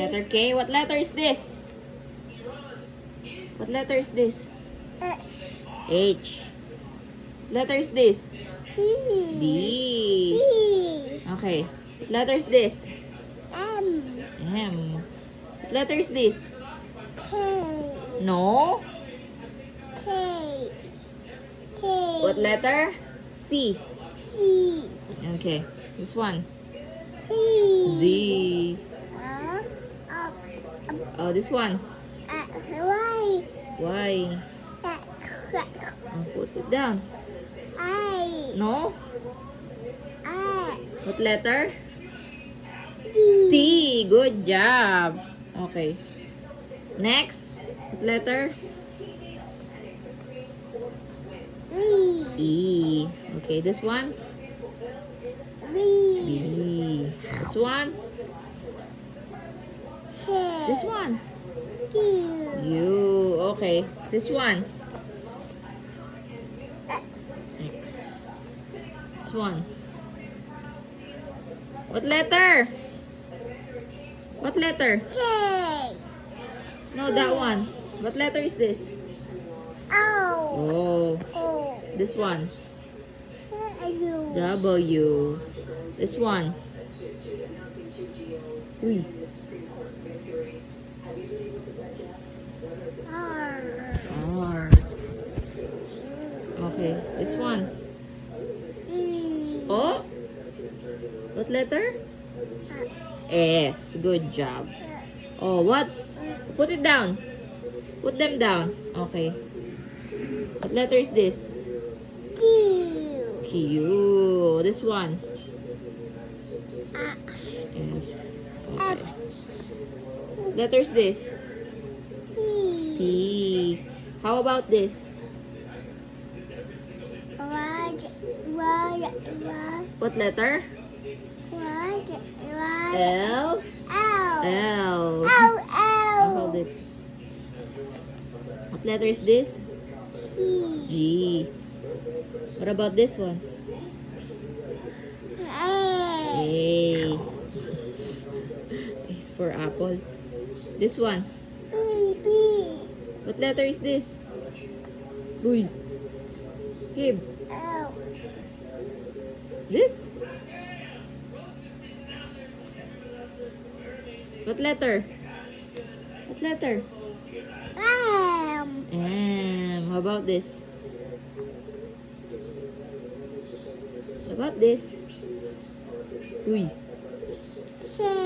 Letter K. What letter is this? What letter is this? H. H. What letter is this? D. D. E. Okay. What letter is this? M. M. What letter is this? K. No. K. K. What letter? C. C. Okay. This one. C. Z. Up. Oh, this one. Y. Y. Oh, put it down. I. No. I. What letter? D. T. Good job. Okay. Next. What letter? E. E. Okay, this one? B. B. This one? Sh. This one? U. U. Okay. This one? X. X. This one? What letter? What letter? J. No, that one. What letter is this? O. Oh. O. This one? U. W. This one? Uy. R. R. Okay. This one? C. O? What letter? S. Good job. Oh, what's... Put it down. Put them down. Okay. What letter is this? Q. Q. This one? F. F. Okay. Letters this? P. P. How about this? Y. What letter? L. L. L. L. I'll hold it. What letter is this? C. G. What about this one? A. A. It's for apple. This one? B. What letter is this? Uy. Gabe. L. This? What letter? What letter? M. M. How about this? How about this? Uy. J.